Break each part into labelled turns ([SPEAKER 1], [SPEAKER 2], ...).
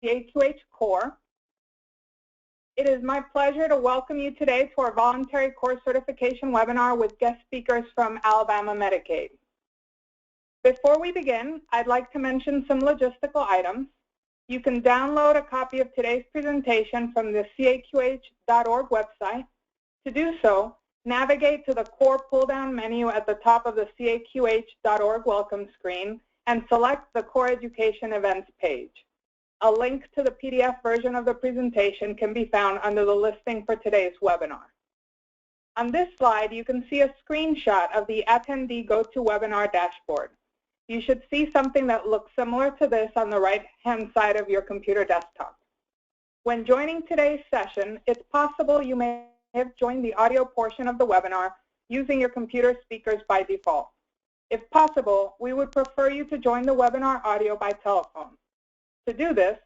[SPEAKER 1] CAQH Core. It is my pleasure to welcome you today to our voluntary course certification webinar with guest speakers from Alabama Medicaid. Before we begin, I'd like to mention some logistical items. You can download a copy of today's presentation from the CAQH.org website. To do so, navigate to the Core pull-down menu at the top of the CAQH.org welcome screen and select the Core Education Events page. A link to the PDF version of the presentation can be found under the listing for today's webinar. On this slide, you can see a screenshot of the attendee GoToWebinar dashboard. You should see something that looks similar to this on the right-hand side of your computer desktop. When joining today's session, it's possible you may have joined the audio portion of the webinar using your computer speakers by default. If possible, we would prefer you to join the webinar audio by telephone. To do this,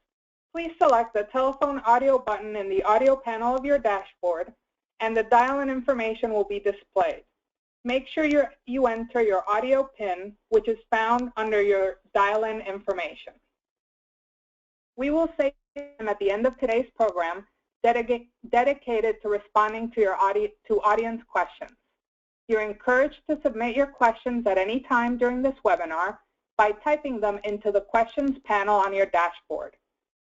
[SPEAKER 1] please select the telephone audio button in the audio panel of your dashboard, and the dial-in information will be displayed. Make sure you enter your audio PIN, which is found under your dial-in information. We will save time at the end of today's program dedicated to responding to audience questions. You're encouraged to submit your questions at any time during this webinar by typing them into the questions panel on your dashboard.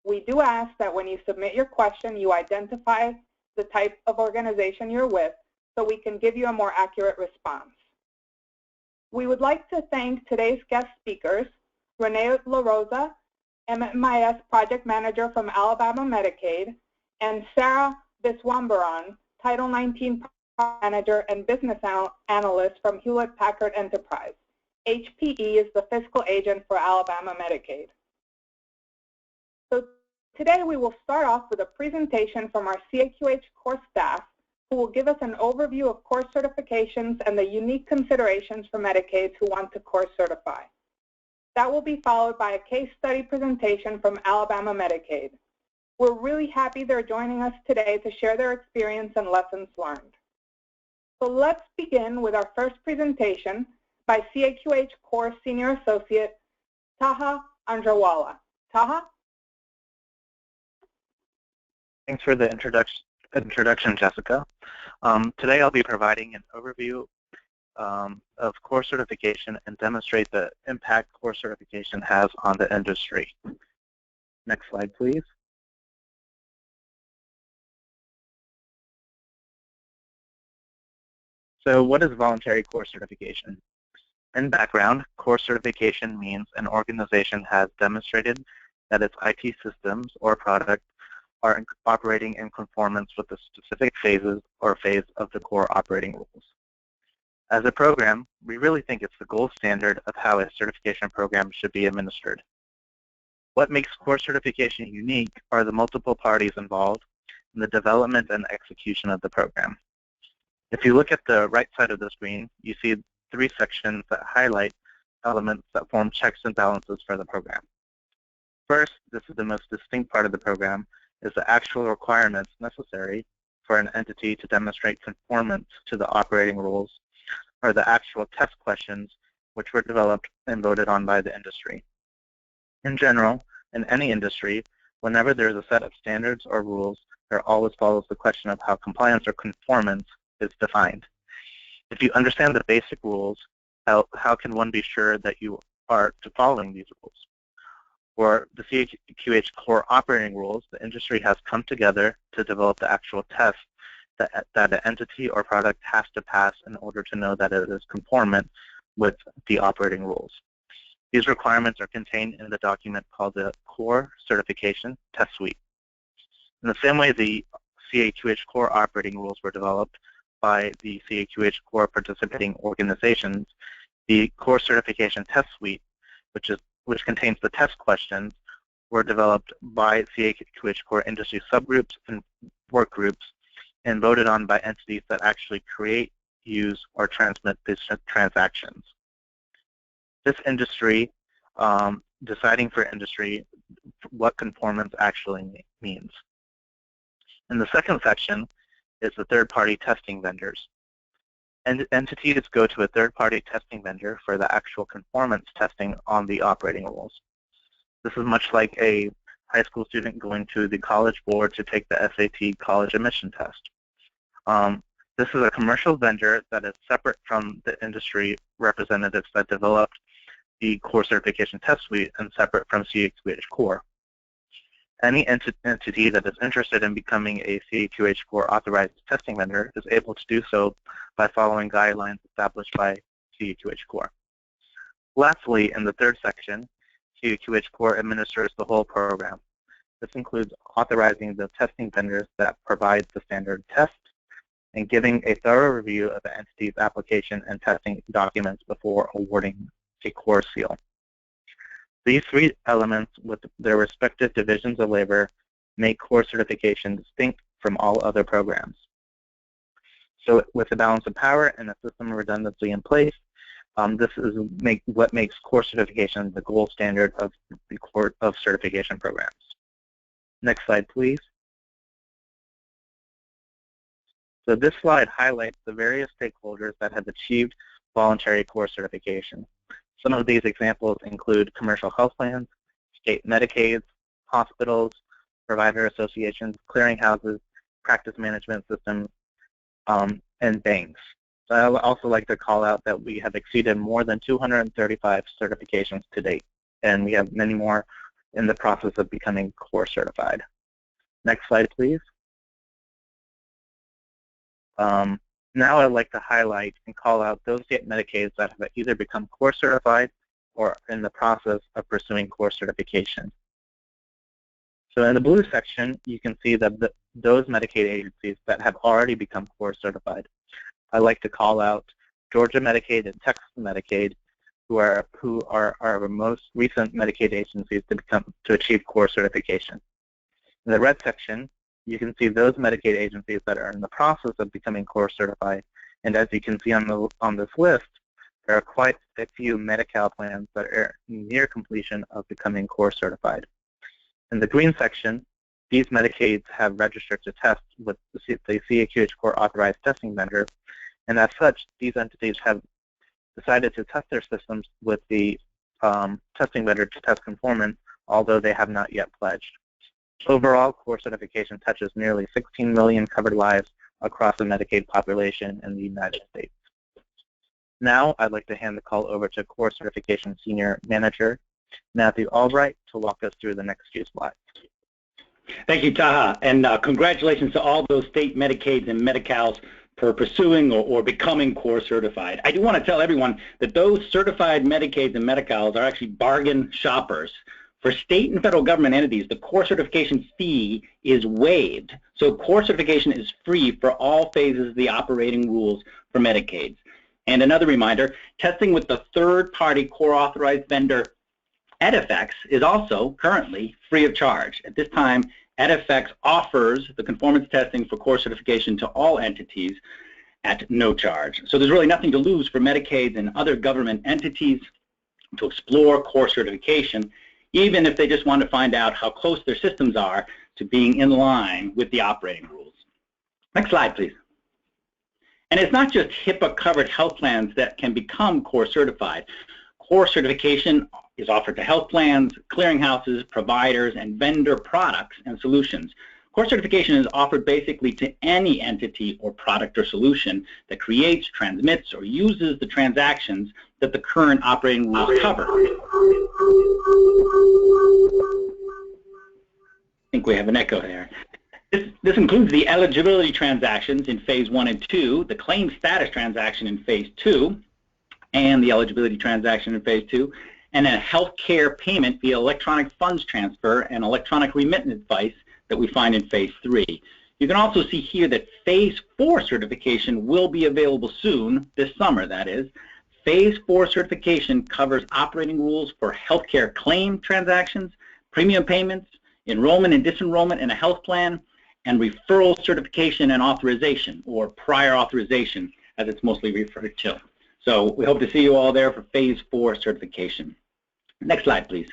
[SPEAKER 1] We do ask that when you submit your question, you identify the type of organization you're with so we can give you a more accurate response. We would like to thank today's guest speakers, Renee LaRosa, MMIS Project Manager from Alabama Medicaid, and Sarah Viswambaran, Title 19 Manager and Business Analyst from Hewlett-Packard Enterprise. HPE is the fiscal agent for Alabama Medicaid. So today we will start off with a presentation from our CAQH course staff, who will give us an overview of course certifications and the unique considerations for Medicaids who want to course certify. That will be followed by a case study presentation from Alabama Medicaid. We're really happy they're joining us today to share their experience and lessons learned. So let's begin with our first presentation by CAQH Core Senior Associate Taha Anjarwalla. Taha?
[SPEAKER 2] Thanks for the introduction, Jessica. Today I'll be providing an overview of core certification and demonstrate the impact core certification has on the industry. Next slide, please. So what is voluntary core certification? In background, core certification means an organization has demonstrated that its IT systems or product are operating in conformance with the specific phases or phase of the core operating rules. As a program, we really think it's the gold standard of how a certification program should be administered. What makes core certification unique are the multiple parties involved in the development and execution of the program. If you look at the right side of the screen, you see 3 sections that highlight elements that form checks and balances for the program. First, this is the most distinct part of the program, is the actual requirements necessary for an entity to demonstrate conformance to the operating rules, or the actual test questions which were developed and voted on by the industry. In general, in any industry, whenever there is a set of standards or rules, there always follows the question of how compliance or conformance is defined. If you understand the basic rules, how can one be sure that you are following these rules? For the CAQH core operating rules, the industry has come together to develop the actual test that an entity or product has to pass in order to know that it is conformant with the operating rules. These requirements are contained in the document called the Core Certification Test Suite. In the same way the CAQH core operating rules were developed by the CAQH core participating organizations, the Core Certification Test Suite, which contains the test questions, were developed by CAQH core industry subgroups and work groups and voted on by entities that actually create, use, or transmit these transactions. This industry, deciding for industry what conformance actually means. In the second section is the third-party testing vendors. And entities go to a third-party testing vendor for the actual conformance testing on the operating rules. This is much like a high school student going to the College Board to take the SAT college admission test. This is a commercial vendor that is separate from the industry representatives that developed the core certification test suite and separate from CAQH Core. Any entity that is interested in becoming a CAQH Core authorized testing vendor is able to do so by following guidelines established by CAQH Core. Lastly, in the third section, CAQH Core administers the whole program. This includes authorizing the testing vendors that provide the standard test and giving a thorough review of the entity's application and testing documents before awarding a core seal. These three elements with their respective divisions of labor make core certification distinct from all other programs. So with the balance of power and a system of redundancy in place, this is what makes core certification the gold standard of the core of certification programs. Next slide, please. So this slide highlights the various stakeholders that have achieved voluntary core certification. Some of these examples include commercial health plans, state Medicaids, hospitals, provider associations, clearinghouses, practice management systems, and banks. So I would also like to call out that we have exceeded more than 235 certifications to date, and we have many more in the process of becoming core certified. Next slide, please. Now I'd like to highlight and call out those state Medicaids that have either become core certified or in the process of pursuing core certification. So in the blue section, you can see that those Medicaid agencies that have already become core certified. I'd like to call out Georgia Medicaid and Texas Medicaid, who are our most recent Medicaid agencies to achieve core certification. In the red section, you can see those Medicaid agencies that are in the process of becoming core certified, and as you can see on this list, there are quite a few Medi-Cal plans that are near completion of becoming core certified. In the green section, these Medicaids have registered to test with the CAQH Core authorized testing vendor, and as such, these entities have decided to test their systems with the testing vendor to test conformance, although they have not yet pledged. Overall, core certification touches nearly 16 million covered lives across the Medicaid population in the United States. Now, I'd like to hand the call over to Core Certification Senior Manager, Matthew Albright, to walk us through the next few slides.
[SPEAKER 3] Thank you, Taha, and congratulations to all those state Medicaids and Medi-Cals for pursuing or becoming core certified. I do want to tell everyone that those certified Medicaids and Medi-Cals are actually bargain shoppers. For state and federal government entities, the core certification fee is waived, so core certification is free for all phases of the operating rules for Medicaids. And another reminder, testing with the third-party core authorized vendor EdFX is also currently free of charge. At this time, EdFX offers the conformance testing for core certification to all entities at no charge. So there's really nothing to lose for Medicaid and other government entities to explore core certification, even if they just want to find out how close their systems are to being in line with the operating rules. Next slide, please. And it's not just HIPAA-covered health plans that can become core certified. Core certification is offered to health plans, clearinghouses, providers, and vendor products and solutions. Core certification is offered basically to any entity or product or solution that creates, transmits, or uses the transactions that the current operating rules cover. I think we have an echo there. This includes the eligibility transactions in Phase 1 and 2, the claim status transaction in Phase 2, and the eligibility transaction in Phase 2, and a healthcare payment via electronic funds transfer and electronic remittance advice that we find in Phase 3. You can also see here that Phase 4 certification will be available soon, this summer that is. Phase 4 certification covers operating rules for healthcare claim transactions, premium payments, enrollment and disenrollment in a health plan, and referral certification and authorization, or prior authorization, as it's mostly referred to. So we hope to see you all there for Phase 4 certification. Next slide, please.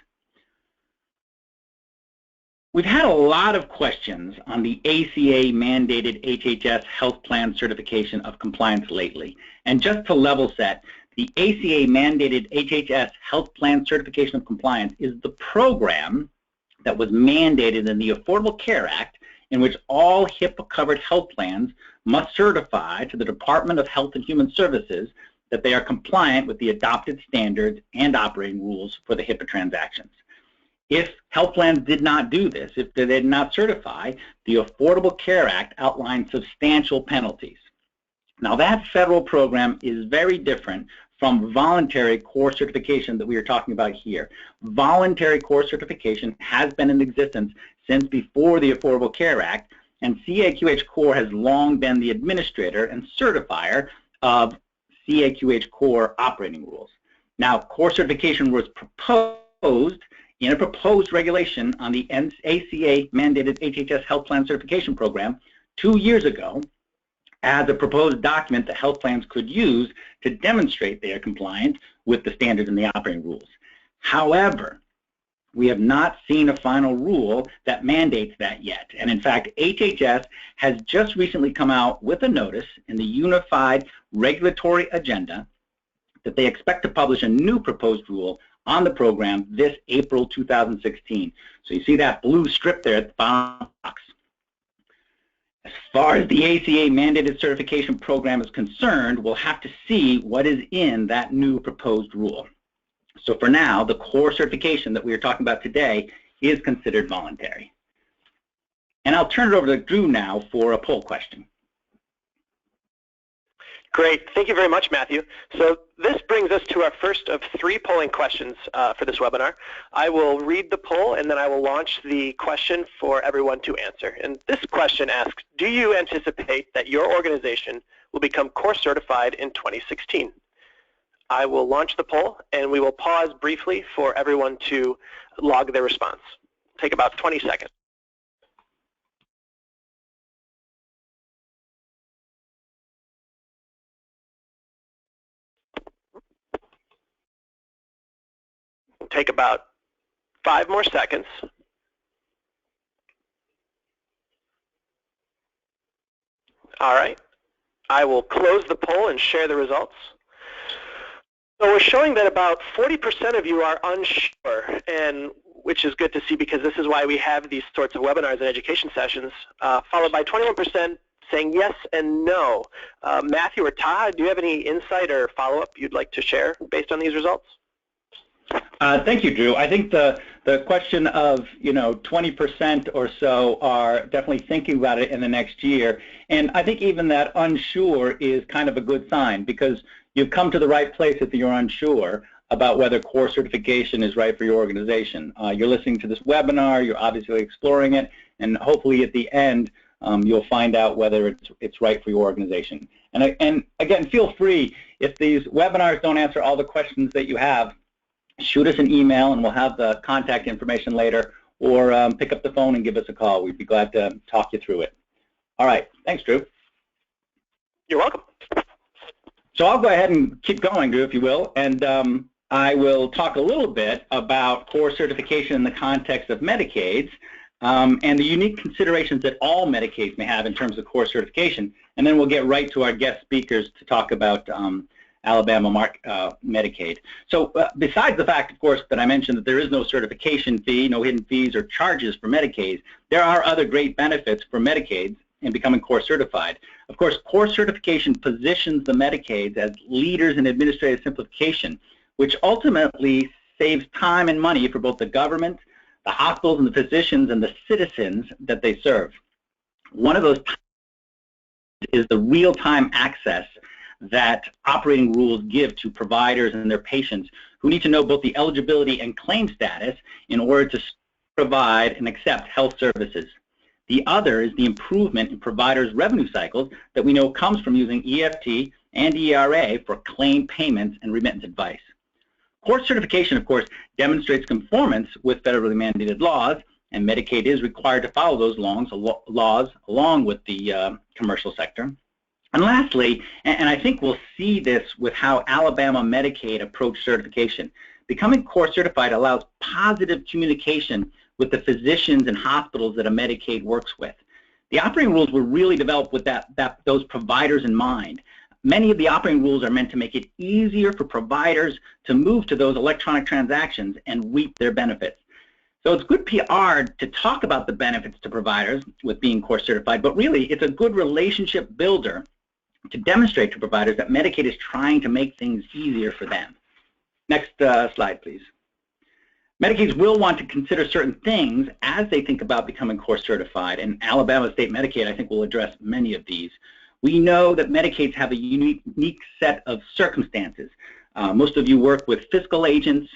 [SPEAKER 3] We've had a lot of questions on the ACA mandated HHS health plan certification of compliance lately. And just to level set, the ACA mandated HHS health plan certification of compliance is the program that was mandated in the Affordable Care Act, in which all HIPAA-covered health plans must certify to the Department of Health and Human Services that they are compliant with the adopted standards and operating rules for the HIPAA transactions. If health plans did not do this, if they did not certify, the Affordable Care Act outlines substantial penalties. Now, that federal program is very different from voluntary core certification that we are talking about here. Voluntary core certification has been in existence since before the Affordable Care Act, and CAQH Core has long been the administrator and certifier of CAQH Core operating rules. Now, core certification was proposed in a proposed regulation on the ACA mandated HHS health plan certification program 2 years ago as a proposed document that health plans could use to demonstrate they are compliant with the standards and the operating rules. However, we have not seen a final rule that mandates that yet. And in fact, HHS has just recently come out with a notice in the Unified Regulatory Agenda that they expect to publish a new proposed rule on the program this April 2016. So you see that blue strip there at the bottom box. As far as the ACA mandated certification program is concerned, we'll have to see what is in that new proposed rule. So for now, the core certification that we are talking about today is considered voluntary. And I'll turn it over to Drew now for a poll question.
[SPEAKER 4] Great. Thank you very much, Matthew. So this brings us to our first of 3 polling questions for this webinar. I will read the poll, and then I will launch the question for everyone to answer. And this question asks, do you anticipate that your organization will become core certified in 2016? I will launch the poll, and we will pause briefly for everyone to log their response. Take about 20 seconds. Take about 5 more seconds. All right. I will close the poll and share the results. So we're showing that about 40% of you are unsure, and which is good to see because this is why we have these sorts of webinars and education sessions, followed by 21% saying yes and no. Matthew or Taha, do you have any insight or follow-up you'd like to share based on these results?
[SPEAKER 3] Thank you, Drew. I think the question of 20% or so are definitely thinking about it in the next year, and I think even that unsure is kind of a good sign because you've come to the right place if you're unsure about whether core certification is right for your organization. You're listening to this webinar, you're obviously exploring it, and hopefully at the end you'll find out whether it's right for your organization. And again, feel free, if these webinars don't answer all the questions that you have, shoot us an email and we'll have the contact information later, or pick up the phone and give us a call. We'd be glad to talk you through it. All right, thanks, Drew.
[SPEAKER 4] You're welcome.
[SPEAKER 3] So I'll go ahead and keep going, Drew, if you will, and I will talk a little bit about core certification in the context of Medicaids and the unique considerations that all Medicaids may have in terms of core certification, and then we'll get right to our guest speakers to talk about Alabama Medicaid. So besides the fact, of course, that I mentioned that there is no certification fee, no hidden fees or charges for Medicaid, there are other great benefits for Medicaids in becoming core certified. Of course, core certification positions the Medicaids as leaders in administrative simplification, which ultimately saves time and money for both the government, the hospitals and the physicians and the citizens that they serve. One of those is the real-time access that operating rules give to providers and their patients who need to know both the eligibility and claim status in order to provide and accept health services. The other is the improvement in providers' revenue cycles that we know comes from using EFT and ERA for claim payments and remittance advice. Core certification, of course, demonstrates conformance with federally mandated laws, and Medicaid is required to follow those laws along with the commercial sector. And lastly, and I think we'll see this with how Alabama Medicaid approached certification, becoming core certified allows positive communication with the physicians and hospitals that a Medicaid works with. The operating rules were really developed with those providers in mind. Many of the operating rules are meant to make it easier for providers to move to those electronic transactions and reap their benefits. So it's good PR to talk about the benefits to providers with being course certified, but really it's a good relationship builder to demonstrate to providers that Medicaid is trying to make things easier for them. Next slide, please. Medicaids will want to consider certain things as they think about becoming course certified, and Alabama State Medicaid, I think, will address many of these. We know that Medicaids have a unique set of circumstances. Most of you work with fiscal agents.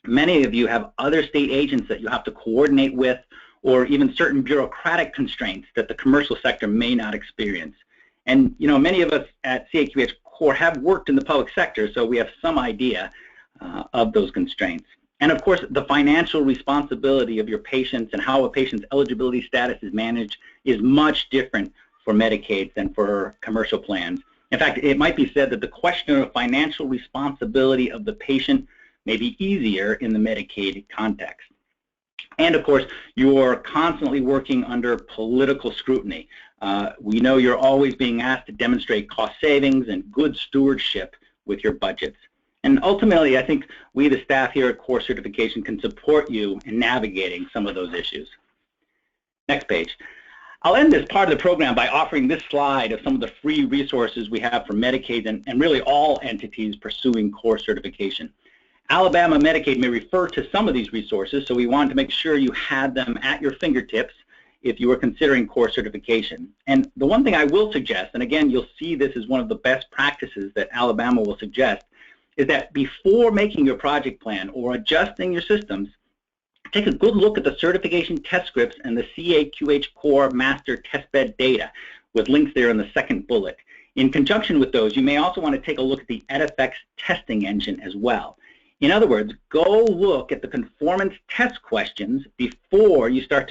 [SPEAKER 3] Many of you have other state agents that you have to coordinate with, or even certain bureaucratic constraints that the commercial sector may not experience. And many of us at CAQH Core have worked in the public sector, so we have some idea of those constraints. And of course, the financial responsibility of your patients and how a patient's eligibility status is managed is much different for Medicaid than for commercial plans. In fact, it might be said that the question of financial responsibility of the patient may be easier in the Medicaid context. And of course, you're constantly working under political scrutiny. We know you're always being asked to demonstrate cost savings and good stewardship with your budgets. And ultimately, I think we, the staff here at Core Certification, can support you in navigating some of those issues. Next page. I'll end this part of the program by offering this slide of some of the free resources we have for Medicaid and really all entities pursuing Core Certification. Alabama Medicaid may refer to some of these resources, so we wanted to make sure you had them at your fingertips if you were considering Core Certification. And the one thing I will suggest, and again, you'll see this as one of the best practices that Alabama will suggest, is that before making your project plan or adjusting your systems, take a good look at the certification test scripts and the CAQH Core Master Testbed data with links there in the second bullet. In conjunction with those, you may also want to take a look at the EdFX testing engine as well. In other words, go look at the conformance test questions before you start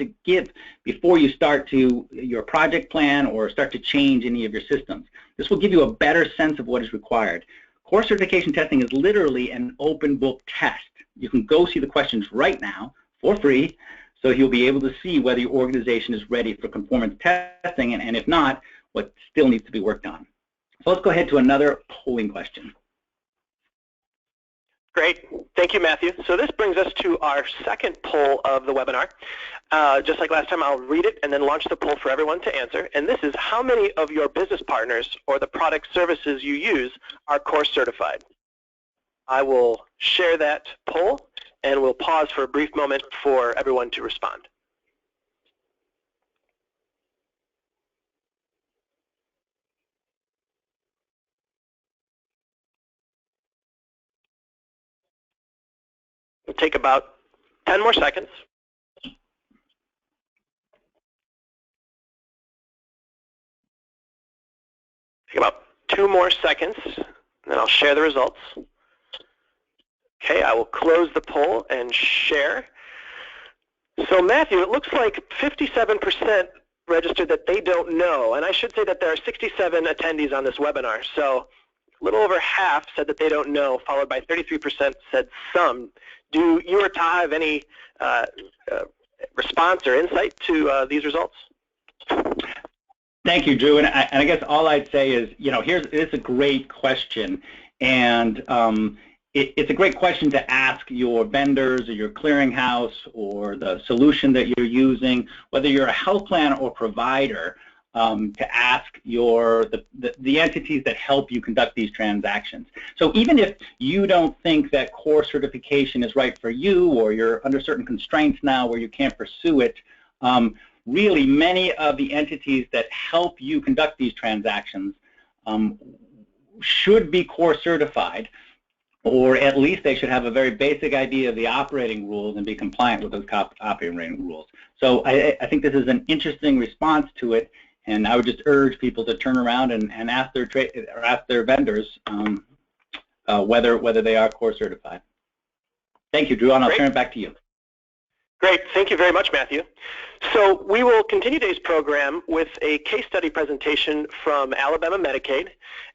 [SPEAKER 3] your project plan or start to change any of your systems. This will give you a better sense of what is required. Core certification testing is literally an open book test. You can go see the questions right now for free, so you'll be able to see whether your organization is ready for conformance testing, and if not, what still needs to be worked on. So let's go ahead to another polling question.
[SPEAKER 4] Great. Thank you, Matthew. So this brings us to our second poll of the webinar. Just like last time, I'll read it and then launch the poll for everyone to answer. And this is, how many of your business partners or the product services you use are Core certified? I will share that poll, and we'll pause for a brief moment for everyone to respond. It'll take about 10 more seconds. Take about 2 more seconds, and then I'll share the results. Okay, I will close the poll and share. So Matthew, it looks like 57% registered that they don't know, and I should say that there are 67 attendees on this webinar, so a little over half said that they don't know, followed by 33% said some. Do you or Taha have any response or insight to these results?
[SPEAKER 3] Thank you, Drew. And I guess all I'd say is, it's a great question, and it's a great question to ask your vendors or your clearinghouse or the solution that you're using, whether you're a health plan or provider, to ask the entities that help you conduct these transactions. So even if you don't think that Core certification is right for you, or you're under certain constraints now where you can't pursue it, really many of the entities that help you conduct these transactions should be Core certified, or at least they should have a very basic idea of the operating rules and be compliant with those operating rules. So I think this is an interesting response to it, and I would just urge people to turn around and ask their vendors whether they are Core certified. Thank you, Drew, and I'll turn it back to you.
[SPEAKER 4] Great. Thank you very much, Matthew. So we will continue today's program with a case study presentation from Alabama Medicaid,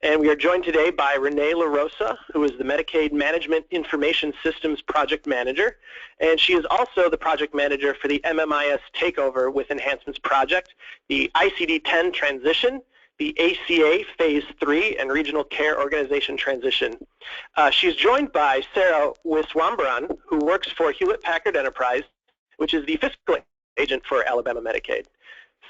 [SPEAKER 4] and we are joined today by Renee LaRosa, who is the Medicaid Management Information Systems Project Manager, and she is also the project manager for the MMIS Takeover with Enhancements Project, the ICD-10 transition, the ACA Phase 3, and Regional Care Organization transition. She's joined by Sarah Wiswambaran, who works for Hewlett-Packard Enterprise which is the fiscal agent for Alabama Medicaid.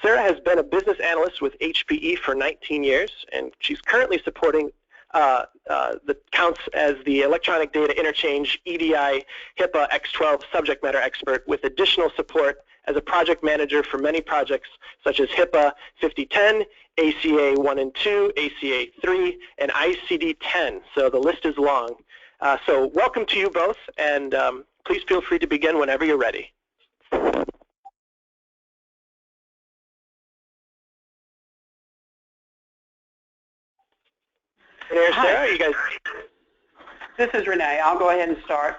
[SPEAKER 4] Sarah has been a business analyst with HPE for 19 years, and she's currently supporting the counts as the Electronic Data Interchange EDI HIPAA X12 subject matter expert with additional support as a project manager for many projects such as HIPAA 5010, ACA 1 and 2, ACA 3, and ICD 10. So the list is long. So welcome to you both, and please feel free to begin whenever you're ready. There's Sarah, you guys.
[SPEAKER 5] This is Renee. I'll go ahead and start.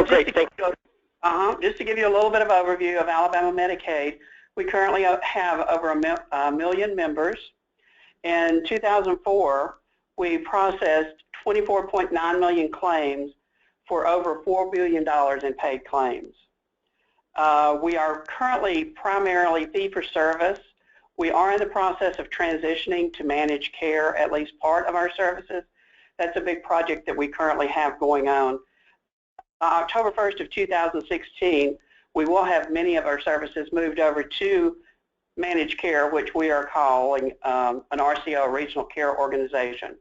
[SPEAKER 4] Great. Thank you.
[SPEAKER 5] Just to give you a little bit of overview of Alabama Medicaid, we currently have over a million members. In 2004, we processed 24.9 million claims for over $4 billion in paid claims. We are currently primarily fee-for-service. We are in the process of transitioning to managed care, at least part of our services. That's a big project that we currently have going on. October 1st of 2016, we will have many of our services moved over to managed care, which we are calling an RCO, a regional care organization.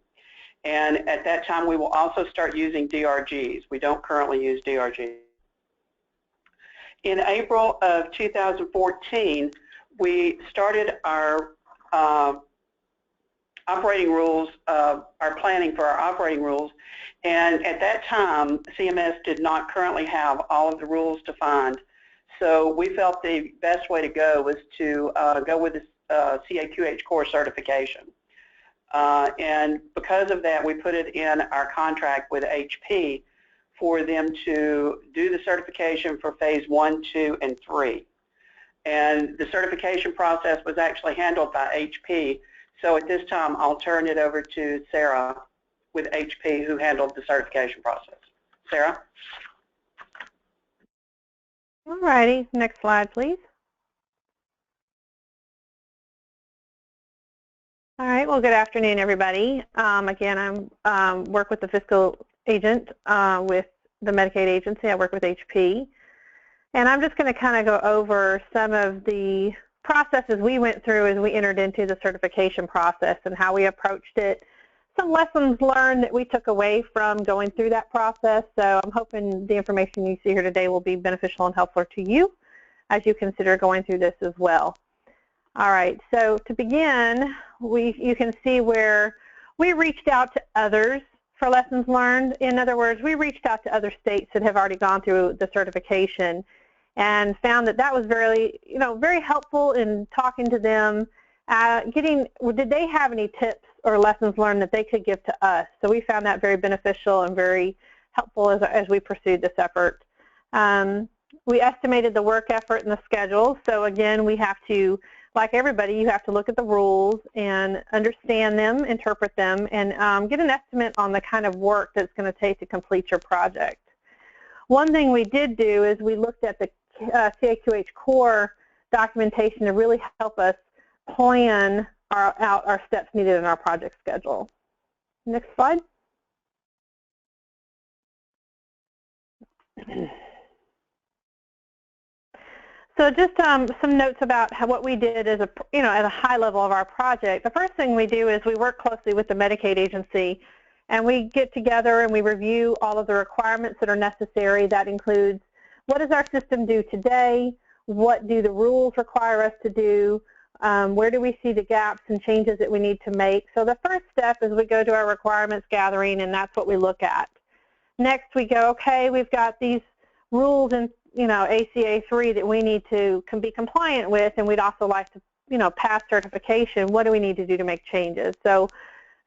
[SPEAKER 5] And at that time, we will also start using DRGs. We don't currently use DRGs. In April of 2014, we started our operating rules, our planning for our operating rules, and at that time, CMS did not currently have all of the rules defined. So we felt the best way to go was to go with the CAQH core certification. And because of that, we put it in our contract with HP for them to do the certification for phase 1, 2, and 3. And the certification process was actually handled by HP. So at this time, I'll turn it over to Sarah with HP, who handled the certification process. Sarah?
[SPEAKER 6] All righty. Next slide, please. All right. Well, good afternoon, everybody. Again, I'm work with the fiscal agent with the Medicaid agency. I work with HP. And I'm just going to kind of go over some of the processes we went through as we entered into the certification process and how we approached it, some lessons learned that we took away from going through that process. So I'm hoping the information you see here today will be beneficial and helpful to you as you consider going through this as well. All right, so to begin, you can see where we reached out to others for lessons learned. In other words, we reached out to other states that have already gone through the certification and found that that was very helpful in talking to them, did they have any tips or lessons learned that they could give to us? So we found that very beneficial and very helpful as we pursued this effort. We estimated the work effort and the schedule. So again, we have to, like everybody, you have to look at the rules and understand them, interpret them, and get an estimate on the kind of work that's going to take to complete your project. One thing we did do is we looked at the CAQH core documentation to really help us plan out our steps needed in our project schedule. Next slide. So just some notes about what we did as at a high level of our project. The first thing we do is we work closely with the Medicaid agency, and we get together and we review all of the requirements that are necessary. That includes, what does our system do today? What do the rules require us to do? Where do we see the gaps and changes that we need to make? So the first step is we go to our requirements gathering, and that's what we look at. Next we go, okay, we've got these rules in ACA 3 that we need to be compliant with, and we'd also like to pass certification. What do we need to do to make changes? So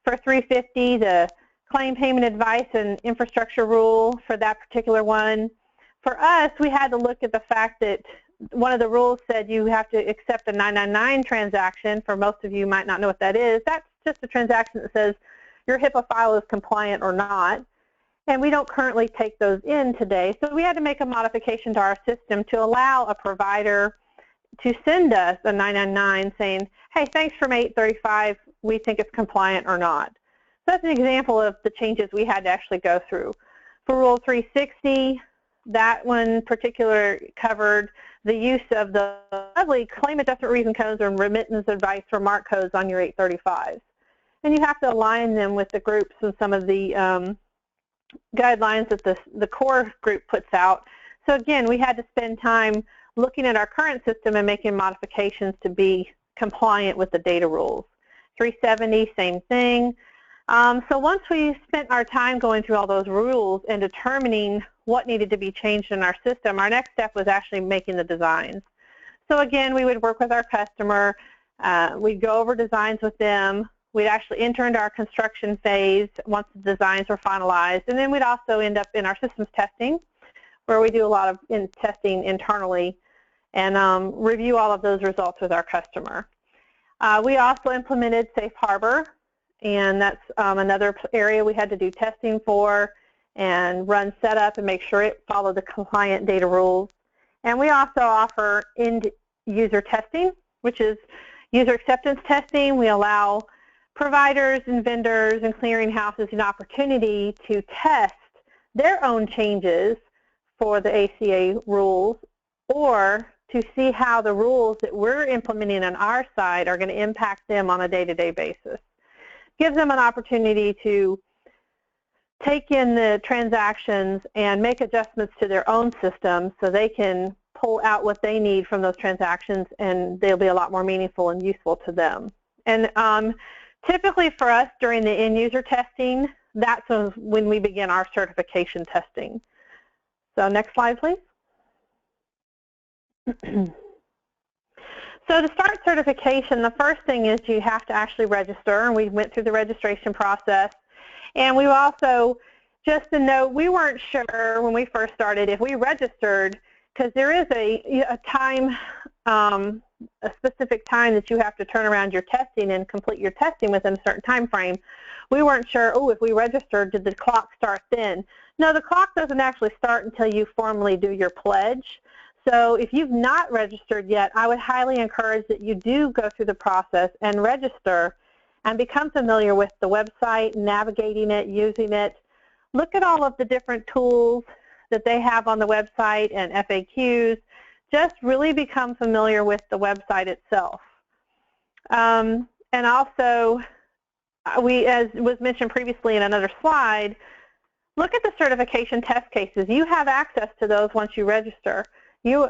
[SPEAKER 6] for 350, the claim payment advice and infrastructure rule for that particular one, for us, we had to look at the fact that one of the rules said you have to accept a 999 transaction. For most of you might not know what that is. That's just a transaction that says your HIPAA file is compliant or not. And we don't currently take those in today. So we had to make a modification to our system to allow a provider to send us a 999 saying, hey, thanks for May 835. We think it's compliant or not. So that's an example of the changes we had to actually go through. For Rule 360, That one particular covered the use of the lovely claim adjustment reason codes or remittance advice for mark codes on your 835s. And you have to align them with the groups and some of the guidelines that the core group puts out. So again, we had to spend time looking at our current system and making modifications to be compliant with the data rules. 370, same thing. So once we spent our time going through all those rules and determining what needed to be changed in our system, our next step was actually making the designs. So again, we would work with our customer. We'd go over designs with them. We'd actually enter into our construction phase once the designs were finalized. And then we'd also end up in our systems testing, where we do a lot of testing internally and review all of those results with our customer. We also implemented Safe Harbor, and that's another area we had to do testing for and run setup and make sure it followed the compliant data rules. And we also offer end-user testing, which is user acceptance testing. We allow providers and vendors and clearinghouses an opportunity to test their own changes for the ACA rules, or to see how the rules that we're implementing on our side are going to impact them on a day-to-day basis. Gives them an opportunity to take in the transactions and make adjustments to their own system so they can pull out what they need from those transactions, and they'll be a lot more meaningful and useful to them. And typically for us during the end-user testing, that's when we begin our certification testing. So next slide, please. So to start certification, the first thing is you have to actually register, and we went through the registration process. And we also, just to note, we weren't sure when we first started if we registered, because there is a time, a specific time that you have to turn around your testing and complete your testing within a certain time frame. We weren't sure, oh, if we registered, did the clock start then? No, the clock doesn't actually start until you formally do your pledge. So if you've not registered yet, I would highly encourage that you do go through the process and register and become familiar with the website, navigating it, using it. Look at all of the different tools that they have on the website and FAQs. Just really become familiar with the website itself. And also, as was mentioned previously in another slide, look at the certification test cases. You have access to those once you register. You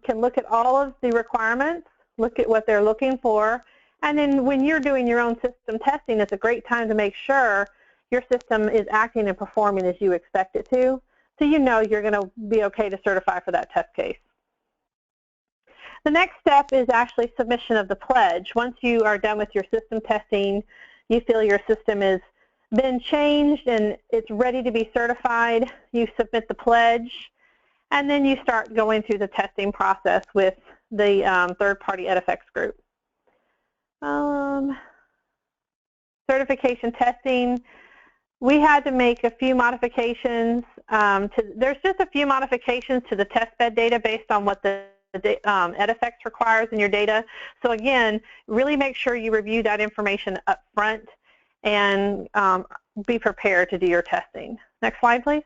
[SPEAKER 6] can look at all of the requirements, look at what they're looking for, and then when you're doing your own system testing, it's a great time to make sure your system is acting and performing as you expect it to, so you know you're going to be okay to certify for that test case. The next step is actually submission of the pledge. Once you are done with your system testing, you feel your system has been changed and it's ready to be certified, you submit the pledge. And then you start going through the testing process with the third-party EdFX group. Certification testing, we had to make a few modifications. There's just a few modifications to the testbed data based on what the EdFX requires in your data. So again, really make sure you review that information up front and be prepared to do your testing. Next slide, please.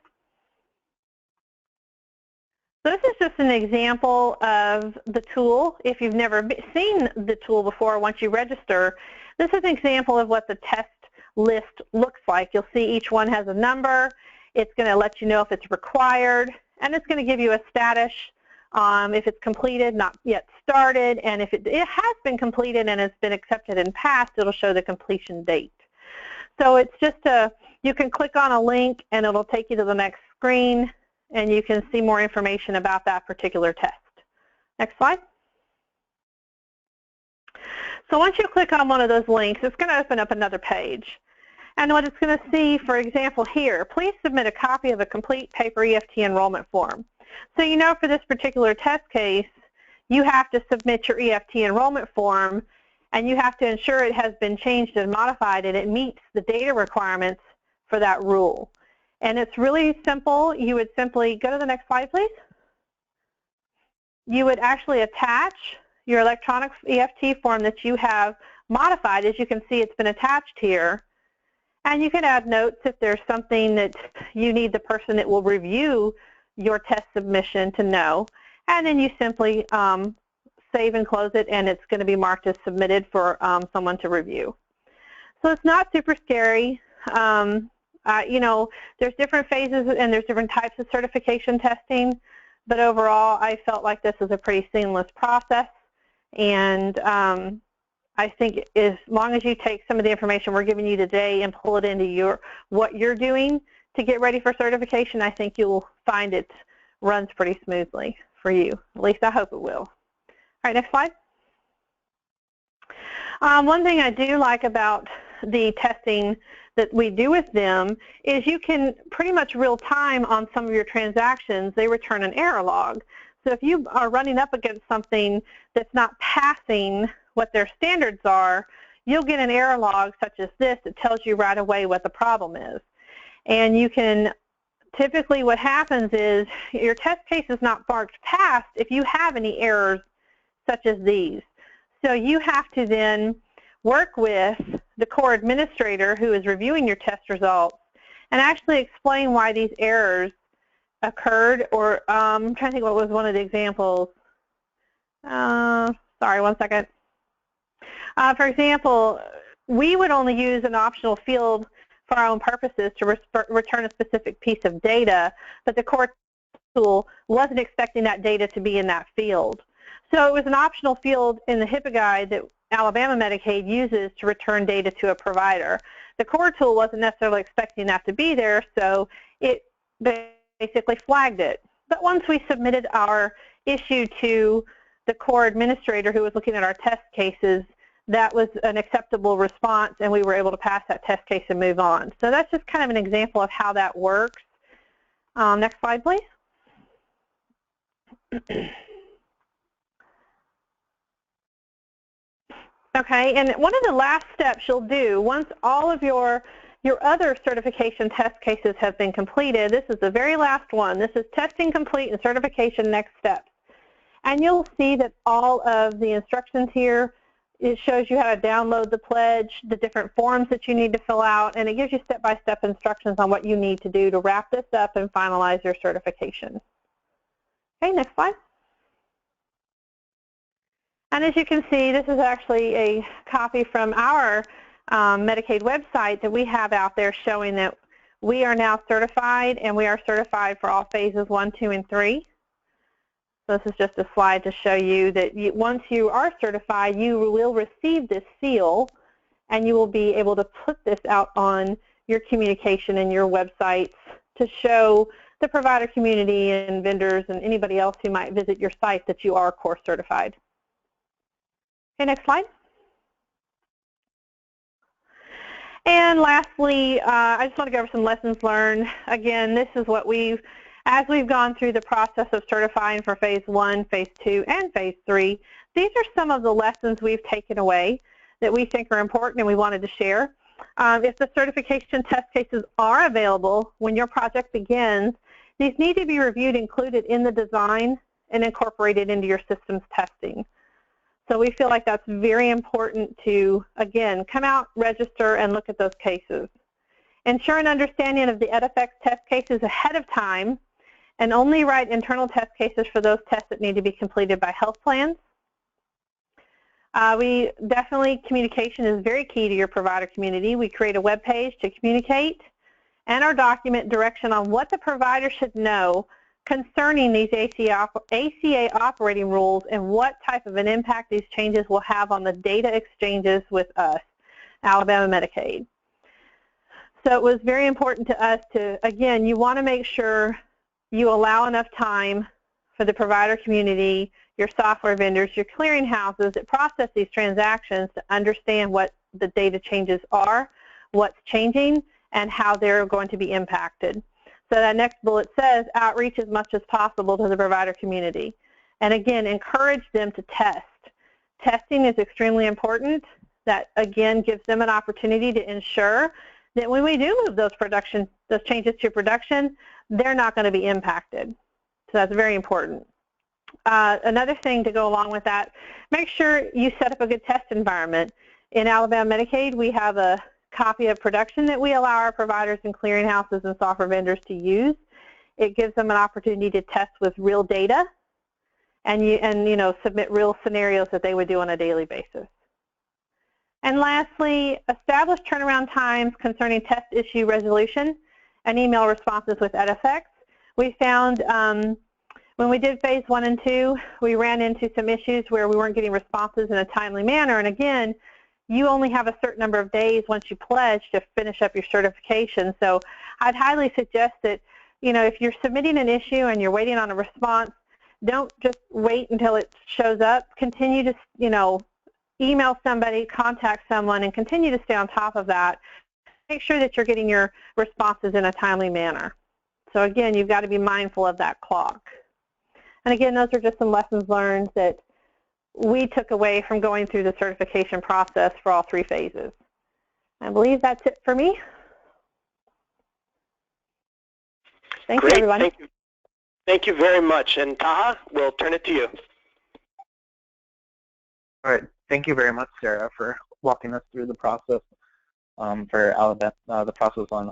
[SPEAKER 6] So this is just an example of the tool. If you've never seen the tool before, once you register, this is an example of what the test list looks like. You'll see each one has a number. It's going to let you know if it's required, and it's going to give you a status if it's completed, not yet started, and if it has been completed and it's been accepted and passed, it'll show the completion date. So it's just you can click on a link and it'll take you to the next screen, and you can see more information about that particular test. Next slide. So once you click on one of those links, it's going to open up another page. And what it's going to see, for example, here, please submit a copy of a complete paper EFT enrollment form. So you know for this particular test case, you have to submit your EFT enrollment form, and you have to ensure it has been changed and modified and it meets the data requirements for that rule. And it's really simple. You would simply go to the next slide, please. You would actually attach your electronic EFT form that you have modified. As you can see, it's been attached here. And you can add notes if there's something that you need the person that will review your test submission to no, and then you simply save and close it, and it's going to be marked as submitted for someone to review. So it's not super scary. You know, there's different phases and there's different types of certification testing, but overall I felt like this was a pretty seamless process, and I think as long as you take some of the information we're giving you today and pull it into what you're doing to get ready for certification, I think you'll find it runs pretty smoothly for you. At least I hope it will. All right, next slide. One thing I do like about the testing that we do with them is you can pretty much real time on some of your transactions, they return an error log. So if you are running up against something that's not passing what their standards are, you'll get an error log such as this that tells you right away what the problem is. And you can, typically what happens is your test case is not marked passed if you have any errors such as these. So you have to then work with the core administrator who is reviewing your test results and actually explain why these errors occurred, or I'm trying to think what was one of the examples. Sorry, one second. For example, we would only use an optional field for our own purposes to return a specific piece of data, but the core tool wasn't expecting that data to be in that field. So it was an optional field in the HIPAA guide that Alabama Medicaid uses to return data to a provider. The core tool wasn't necessarily expecting that to be there, so it basically flagged it. But once we submitted our issue to the core administrator who was looking at our test cases, that was an acceptable response, and we were able to pass that test case and move on. So that's just kind of an example of how that works. Next slide, please. Okay, and one of the last steps you'll do once all of your other certification test cases have been completed, this is the very last one. This is testing complete and certification next steps. And you'll see that all of the instructions here, it shows you how to download the pledge, the different forms that you need to fill out, and it gives you step-by-step instructions on what you need to do to wrap this up and finalize your certification. Okay, next slide. And as you can see, this is actually a copy from our Medicaid website that we have out there showing that we are now certified, and we are certified for all phases 1, 2, and 3. So this is just a slide to show you that once you are certified, you will receive this seal, and you will be able to put this out on your communication and your websites to show the provider community and vendors and anybody else who might visit your site that you are course certified. Okay, next slide. And lastly, I just want to go over some lessons learned. Again, this is what as we've gone through the process of certifying for phase 1, phase 2, and phase 3, these are some of the lessons we've taken away that we think are important and we wanted to share. If the certification test cases are available when your project begins, these need to be reviewed, included in the design, and incorporated into your systems testing. So we feel like that's very important to, again, come out, register, and look at those cases. Ensure an understanding of the EdFX test cases ahead of time, and only write internal test cases for those tests that need to be completed by health plans. Communication is very key to your provider community. We create a web page to communicate, and our document direction on what the provider should know concerning these ACA operating rules and what type of an impact these changes will have on the data exchanges with us, Alabama Medicaid. So it was very important to us to, again, you want to make sure you allow enough time for the provider community, your software vendors, your clearinghouses that process these transactions to understand what the data changes are, what's changing, and how they're going to be impacted. So that next bullet says outreach as much as possible to the provider community. And again, encourage them to test. Testing is extremely important. That, again, gives them an opportunity to ensure that when we do move those changes to production, they're not going to be impacted. So that's very important. Another thing to go along with that, make sure you set up a good test environment. In Alabama Medicaid, we have a copy of production that we allow our providers and clearinghouses and software vendors to use. It gives them an opportunity to test with real data and submit real scenarios that they would do on a daily basis. And lastly, establish turnaround times concerning test issue resolution and email responses with EdFX. We found when we did phase 1 and 2, we ran into some issues where we weren't getting responses in a timely manner. And again, you only have a certain number of days once you pledge to finish up your certification. So I'd highly suggest that, if you're submitting an issue and you're waiting on a response, don't just wait until it shows up. Continue to, email somebody, contact someone, and continue to stay on top of that. Make sure that you're getting your responses in a timely manner. So again, you've got to be mindful of that clock. And again, those are just some lessons learned that we took away from going through the certification process for all 3 phases. I believe that's it for me. Thank you, everyone.
[SPEAKER 4] Thank you very much. And Taha, we'll turn it to you.
[SPEAKER 2] All right. Thank you very much, Sarah, for walking us through the process for Alabama, the process on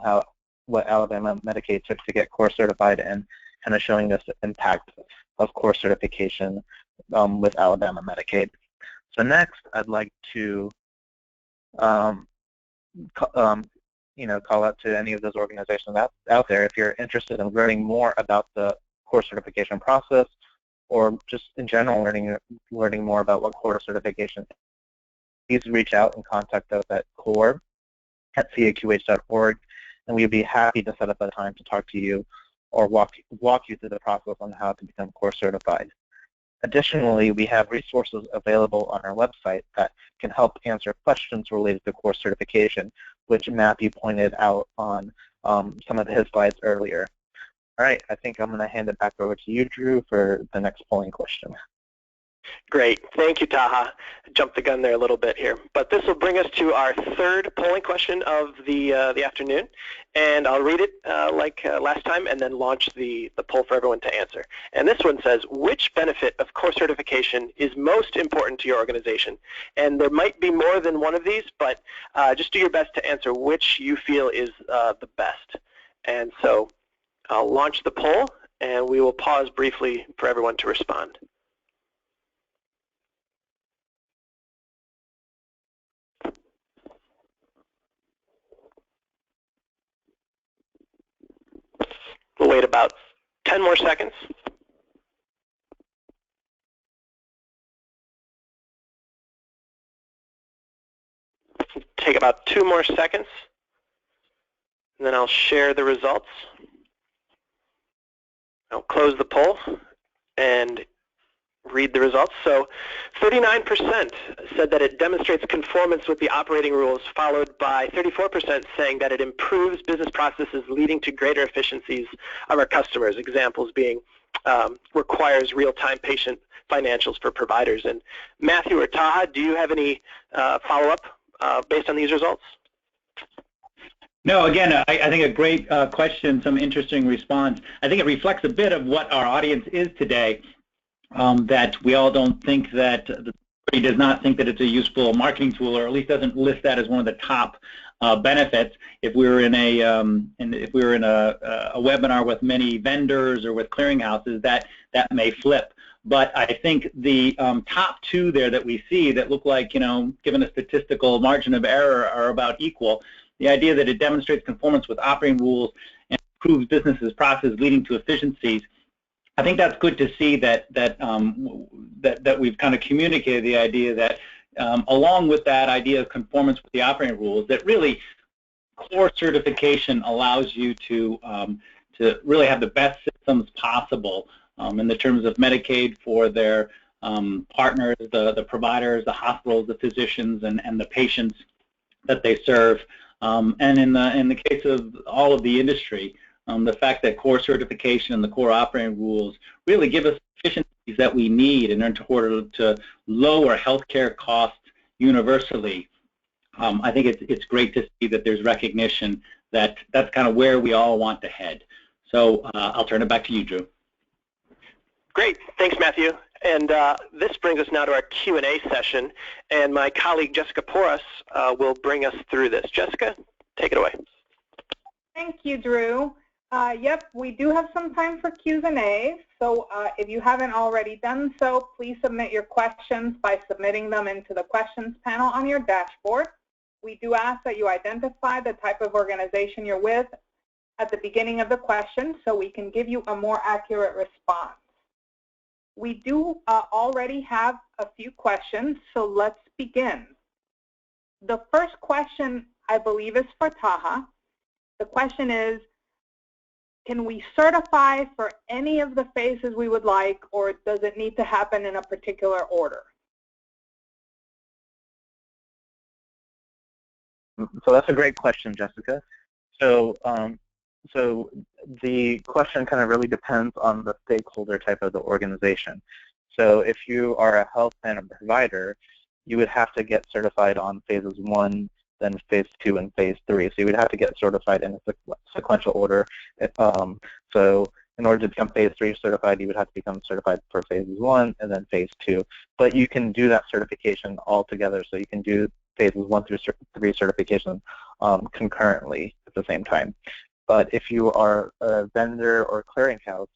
[SPEAKER 2] what Alabama Medicaid took to get core certified, and kind of showing us the impact of core certification with Alabama Medicaid. So next, I'd like to call out to any of those organizations out there. If you're interested in learning more about the core certification process, or just in general learning more about what core certification is, please reach out and contact us at core@caqh.org, and we'd be happy to set up a time to talk to you or walk you through the process on how to become core certified. Additionally, we have resources available on our website that can help answer questions related to core certification, which Matthew pointed out on some of his slides earlier. All right, I think I'm going to hand it back over to you, Drew, for the next polling question.
[SPEAKER 4] Great. Thank you, Taha. Jumped the gun there a little bit here. But this will bring us to our 3rd polling question of the afternoon. And I'll read it like last time and then launch the poll for everyone to answer. And this one says, which benefit of core certification is most important to your organization? And there might be more than one of these, but just do your best to answer which you feel is the best. And so I'll launch the poll, and we will pause briefly for everyone to respond. We'll wait about 10 more seconds. Take about 2 more seconds, and then I'll share the results. I'll close the poll and read the results. So 39% said that it demonstrates conformance with the operating rules, followed by 34% saying that it improves business processes leading to greater efficiencies of our customers, examples being requires real-time patient financials for providers. And Matthew or Taha, do you have any follow-up based on these results?
[SPEAKER 3] No, again, I think a great question, some interesting response. I think it reflects a bit of what our audience is today, that we all don't think that, the party does not think that it's a useful marketing tool, or at least doesn't list that as one of the top benefits. If we were in a webinar with many vendors or with clearinghouses, that may flip. But I think the top 2 there that we see that look like, given a statistical margin of error, are about equal. The idea that it demonstrates conformance with operating rules and improves businesses' processes leading to efficiencies. I think that's good to see that we've kind of communicated the idea that along with that idea of conformance with the operating rules, that really core certification allows you to really have the best systems possible in the terms of Medicaid for their partners, the providers, the hospitals, the physicians, and the patients that they serve. And in the case of all of the industry, the fact that core certification and the core operating rules really give us efficiencies that we need in order to lower healthcare costs universally. I think it's great to see that there's recognition that that's kind of where we all want to head. So I'll turn it back to you, Drew.
[SPEAKER 4] Great. Thanks, Matthew. And this brings us now to our Q&A session, and my colleague Jessica Porras will bring us through this. Jessica, take it away.
[SPEAKER 1] Thank you, Drew. Yep, we do have some time for Q&A. So if you haven't already done so, please submit your questions by submitting them into the questions panel on your dashboard. We do ask that you identify the type of organization you're with at the beginning of the question so we can give you a more accurate response. We do already have a few questions, so let's begin. The first question, I believe, is for Taha. The question is, can we certify for any of the phases we would like, or does it need to happen in a particular order?
[SPEAKER 2] So that's a great question, Jessica. So, so the question kind of really depends on the stakeholder type of the organization. So if you are a health plan provider, you would have to get certified on phases 1, then phase 2, and phase 3. So you would have to get certified in a sequential order. So in order to become phase 3 certified, you would have to become certified for phases 1 and then phase 2. But you can do that certification all together. So you can do phases 1 through 3 certification concurrently at the same time. But if you are a vendor or clearinghouse,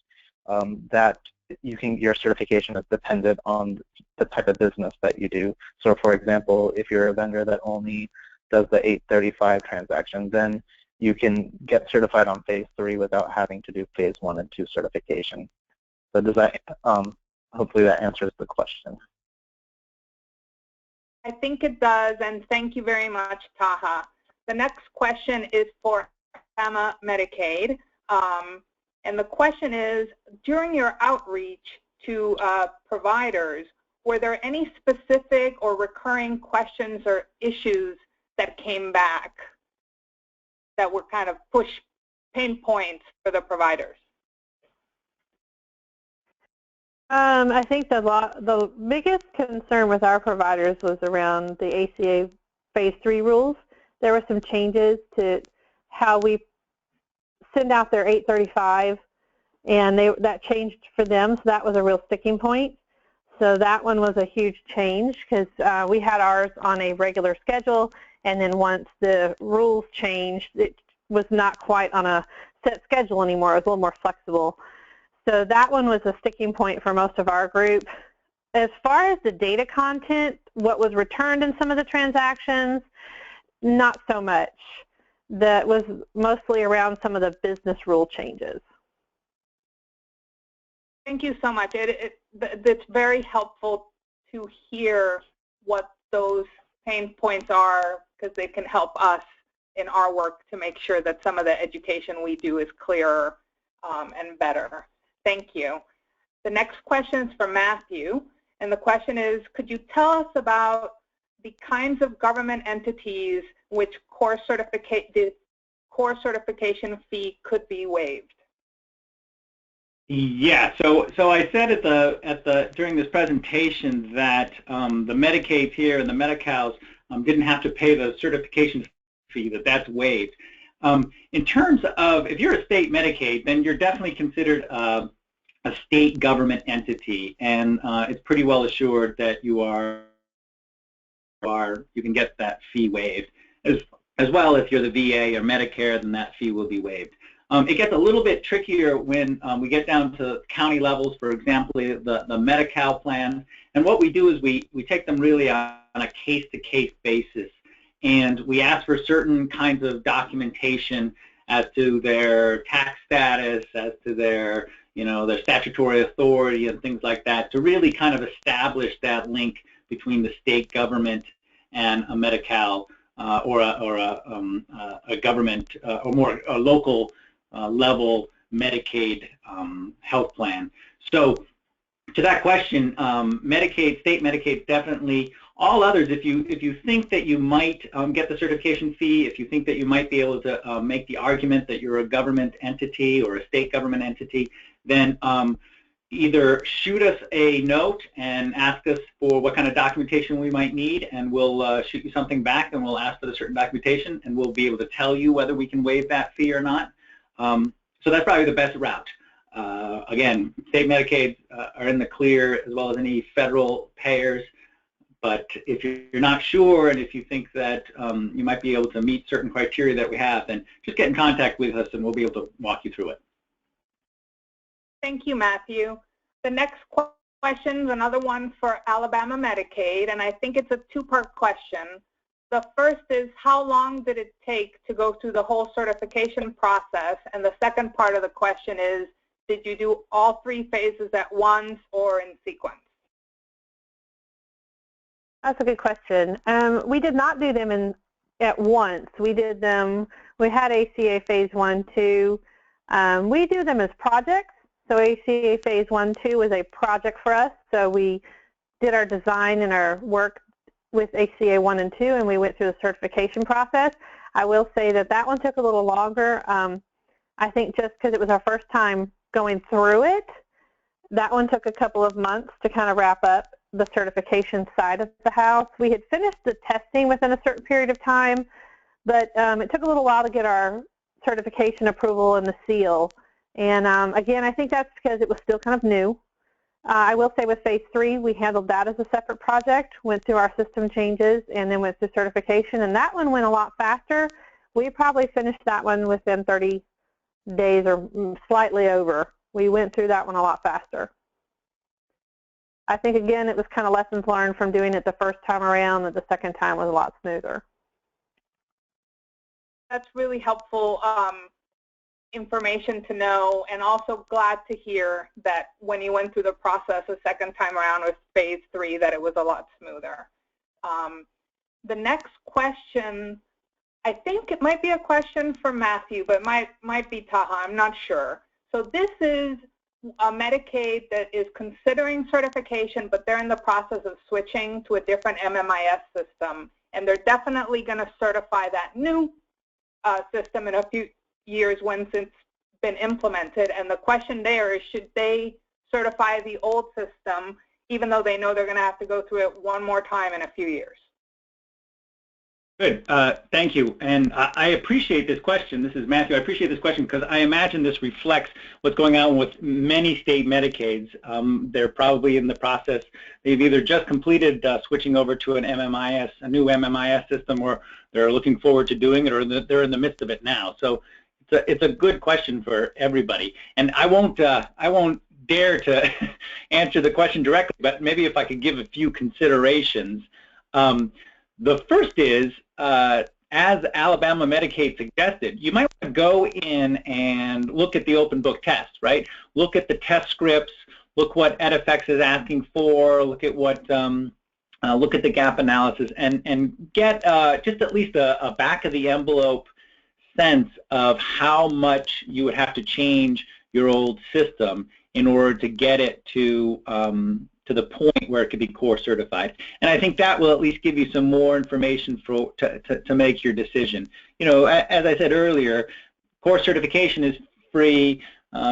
[SPEAKER 2] that your certification is dependent on the type of business that you do. So for example, if you're a vendor that only does the 835 transaction, then you can get certified on phase 3 without having to do phase 1 and 2 certification. So does that, hopefully that answers the question.
[SPEAKER 1] I think it does, and thank you very much, Taha. The next question is for Alabama Medicaid. And the question is, during your outreach to providers, were there any specific or recurring questions or issues that came back that were kind of pain points for the providers?
[SPEAKER 6] I think the biggest concern with our providers was around the ACA phase 3 rules. There were some changes to how we send out their 835, and that changed for them, so that was a real sticking point. So that one was a huge change because we had ours on a regular schedule, and then once the rules changed, it was not quite on a set schedule anymore. It was a little more flexible. So that one was a sticking point for most of our group. As far as the data content, what was returned in some of the transactions, not so much. That was mostly around some of the business rule changes.
[SPEAKER 1] Thank you so much. It's very helpful to hear what those pain points are because they can help us in our work to make sure that some of the education we do is clearer and better. Thank you. The next question is for Matthew, and the question is, could you tell us about the kinds of government entities which the core certification fee could be waived?
[SPEAKER 3] Yeah, so I said during this presentation that the Medicaid here and the Medi-Cals didn't have to pay the certification fee, that's waived. In terms of, if you're a state Medicaid, then you're definitely considered a state government entity, and it's pretty well assured that you can get that fee waived. As well, if you're the VA or Medicare, then that fee will be waived. It gets a little bit trickier when we get down to county levels, for example, the Medi-Cal plan. And what we do is we take them really on a case-to-case basis. And we ask for certain kinds of documentation as to their tax status, as to their statutory authority and things like that, to really kind of establish that link between the state government and a Medi-Cal or a government or more a local level Medicaid health plan. So to that question, Medicaid, state Medicaid, definitely. All others, if you think that you might get the certification fee, if you think that you might be able to make the argument that you're a government entity or a state government entity, then either shoot us a note and ask us for what kind of documentation we might need, and we'll shoot you something back, and we'll ask for the certain documentation, and we'll be able to tell you whether we can waive that fee or not. So that's probably the best route. Again, state Medicaid are in the clear, as well as any federal payers. But if you're not sure and if you think that you might be able to meet certain criteria that we have, then just get in contact with us and we'll be able to walk you through it.
[SPEAKER 1] Thank you, Matthew. The next question is another one for Alabama Medicaid, and I think it's a two-part question. The first is, how long did it take to go through the whole certification process? And the second part of the question is, did you do all three phases at once or in sequence?
[SPEAKER 6] That's a good question. We did not do them at once. We did them, we had ACA Phase 1, 2. We do them as projects. So ACA Phase 1, 2 was a project for us. So we did our design and our work with ACA 1 and 2, and we went through the certification process. I will say that that one took a little longer. I think just because it was our first time going through it, that one took a couple of months to kind of wrap up the certification side of the house. We had finished the testing within a certain period of time, but it took a little while to get our certification approval and the seal. And again, I think that's because it was still kind of new. I will say with Phase 3, we handled that as a separate project, went through our system changes, and then went through certification, and that one went a lot faster. We probably finished that one within 30 days or slightly over. We went through that one a lot faster. I think, again, it was kind of lessons learned from doing it the first time around, that the second time was a lot smoother.
[SPEAKER 1] That's really helpful information to know, and also glad to hear that when you went through the process a second time around with Phase 3 that it was a lot smoother. The next question, I think it might be a question for Matthew, but might be Taha, I'm not sure. So this is a Medicaid that is considering certification, but they're in the process of switching to a different MMIS system, and they're definitely going to certify that new system in a few years once it's been implemented. And the question there is, should they certify the old system even though they know they're going to have to go through it one more time in a few years?
[SPEAKER 3] Good. Thank you. And I appreciate this question. This is Matthew. I appreciate this question because I imagine this reflects what's going on with many state Medicaids. They're probably in the process. They've either just completed switching over to an MMIS, a new MMIS system, or they're looking forward to doing it, or they're in the midst of it now. So it's a good question for everybody. And I won't dare to answer the question directly, but maybe if I could give a few considerations. The first is, as Alabama Medicaid suggested, you might want to go in and look at the open book test, right? Look at the test scripts, look what EDIFEX is asking for, look at what, look at the gap analysis, and get just at least a back of the envelope sense of how much you would have to change your old system in order to get it to the point where it could be core certified. And I think that will at least give you some more information to make your decision. You know, as I said earlier, core certification is free.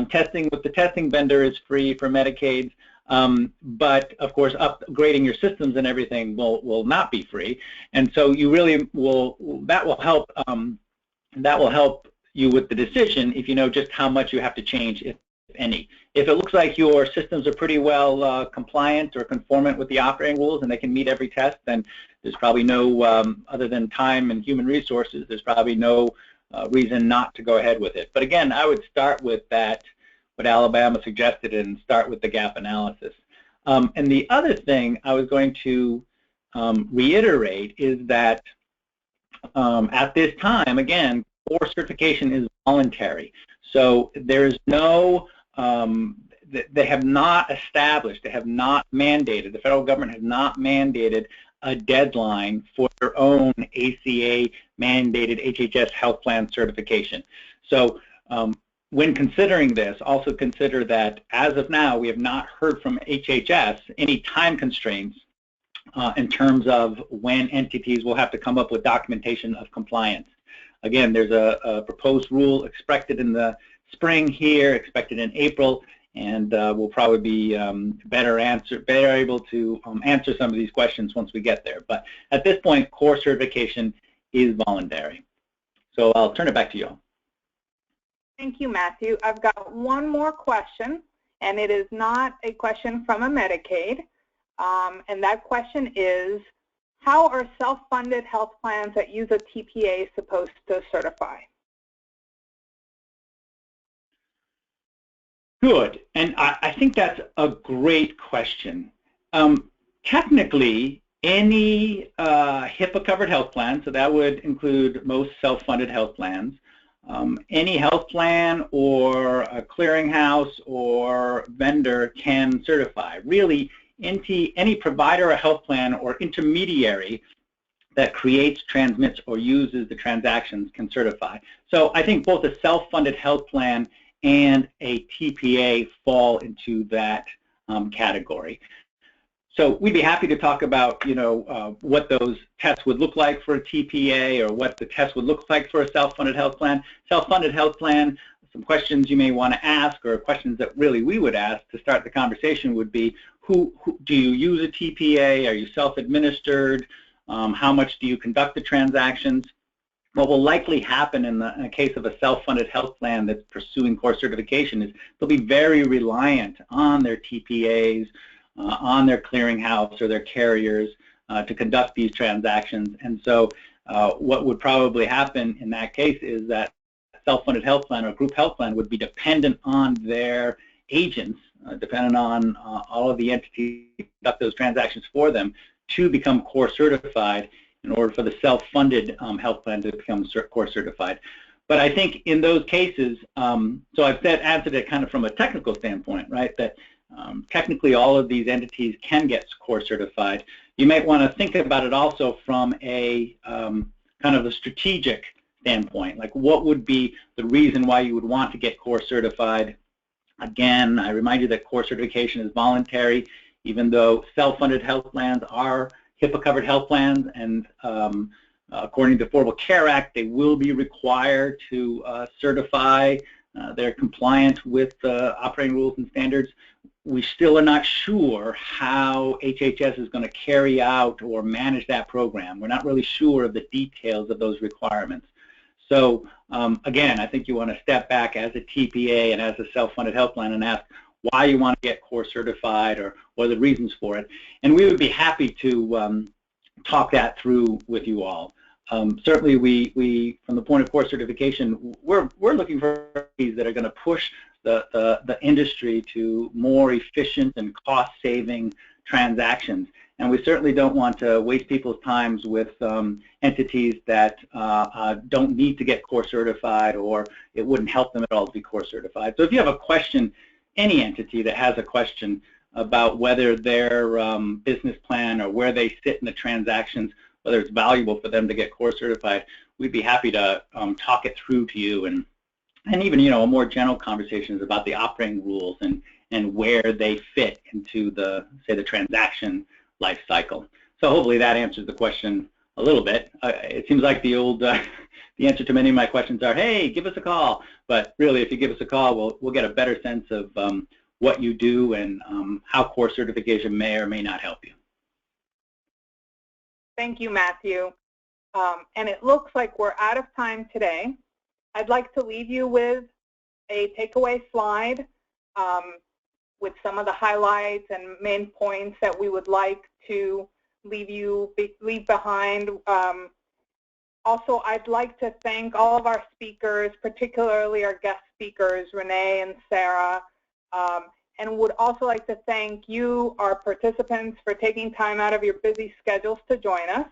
[SPEAKER 3] Testing with the testing vendor is free for Medicaid. But of course, upgrading your systems and everything will not be free. And so you really will, that will help you with the decision if you know just how much you have to change, if any. If it looks like your systems are pretty well compliant or conformant with the operating rules and they can meet every test, then there's probably no, other than time and human resources, there's probably no reason not to go ahead with it. But again, I would start with that, what Alabama suggested, and start with the gap analysis. And the other thing I was going to reiterate is that at this time, again, core certification is voluntary. So there's no, they have not established, they have not mandated, the federal government has not mandated a deadline for their own ACA mandated HHS health plan certification. So when considering this, also consider that as of now, we have not heard from HHS any time constraints in terms of when entities will have to come up with documentation of compliance. Again, there's a proposed rule expected in the spring here, expected in April, and we'll probably be better able to answer some of these questions once we get there. But at this point, core certification is voluntary. So I'll turn it back to you all.
[SPEAKER 1] Thank you, Matthew. I've got one more question, and it is not a question from a Medicaid. And that question is, how are self-funded health plans that use a TPA supposed to certify?
[SPEAKER 3] Good, and I think that's a great question. Technically, any HIPAA-covered health plan, so that would include most self-funded health plans, any health plan or a clearinghouse or vendor can certify. Really, any provider or health plan or intermediary that creates, transmits, or uses the transactions can certify. So I think both a self-funded health plan and a TPA fall into that category. So we'd be happy to talk about, what those tests would look like for a TPA or what the test would look like for a self-funded health plan. Self-funded health plan, some questions you may want to ask, or questions that really we would ask to start the conversation would be, who do you use a TPA? Are you self-administered? How much do you conduct the transactions? What will likely happen in the case of a self-funded health plan that's pursuing core certification is they'll be very reliant on their TPAs, on their clearinghouse or their carriers to conduct these transactions. And so what would probably happen in that case is that self-funded health plan or group health plan would be dependent on their agents, dependent on all of the entities that conduct those transactions for them to become core certified in order for the self-funded health plan to become core certified. But I think in those cases, so I've answered it kind of from a technical standpoint, right, that technically all of these entities can get core certified. You might want to think about it also from a kind of a strategic standpoint, like what would be the reason why you would want to get core certified. Again, I remind you that core certification is voluntary, even though self-funded health plans are HIPAA-covered health plans, and according to the Affordable Care Act, they will be required to certify they're compliant with operating rules and standards. We still are not sure how HHS is going to carry out or manage that program. We're not really sure of the details of those requirements. So again, I think you want to step back as a TPA and as a self-funded health plan and ask why you want to get core certified or what are the reasons for it. And we would be happy to talk that through with you all. Certainly we from the point of core certification, we're looking for these that are going to push the industry to more efficient and cost-saving transactions. And we certainly don't want to waste people's times with entities that don't need to get core certified, or it wouldn't help them at all to be core certified. So if you have a question, any entity that has a question about whether their business plan or where they sit in the transactions, whether it's valuable for them to get core certified, we'd be happy to talk it through to you, and even a more general conversations about the operating rules and where they fit into the, say, the transaction life cycle. So hopefully that answers the question a little bit. It seems like the old the answer to many of my questions are, hey, give us a call. But really, if you give us a call, we'll get a better sense of what you do and how core certification may or may not help you.
[SPEAKER 1] Thank you, Matthew. And it looks like we're out of time today. I'd like to leave you with a takeaway slide with some of the highlights and main points that we would like to leave behind. Also, I'd like to thank all of our speakers, particularly our guest speakers, Renee and Sarah, and would also like to thank you, our participants, for taking time out of your busy schedules to join us.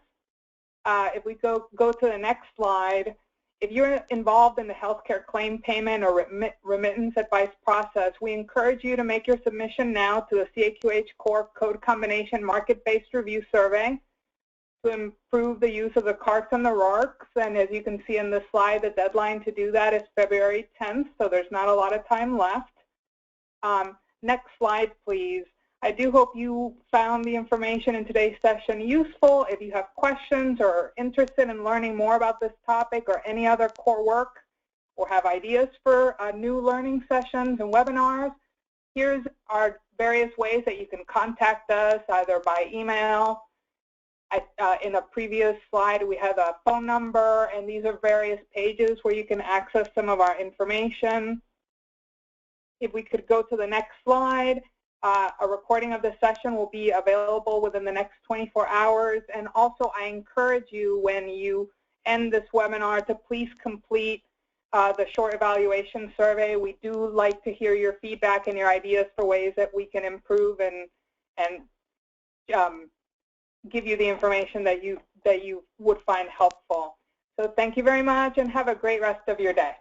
[SPEAKER 1] If we go to the next slide, if you're involved in the healthcare claim payment or remittance advice process, we encourage you to make your submission now to the CAQH Core Code Combination Market-Based Review Survey to improve the use of the CARTs and the RARCs. And as you can see in the slide, the deadline to do that is February 10th, so there's not a lot of time left. Next slide, please. I do hope you found the information in today's session useful. If you have questions or are interested in learning more about this topic or any other core work, or have ideas for new learning sessions and webinars, here's our various ways that you can contact us, either by email. In a previous slide, we have a phone number, and these are various pages where you can access some of our information. If we could go to the next slide, A recording of the session will be available within the next 24 hours. And also, I encourage you, when you end this webinar, to please complete the short evaluation survey. We do like to hear your feedback and your ideas for ways that we can improve and give you the information that you would find helpful. So thank you very much, and have a great rest of your day.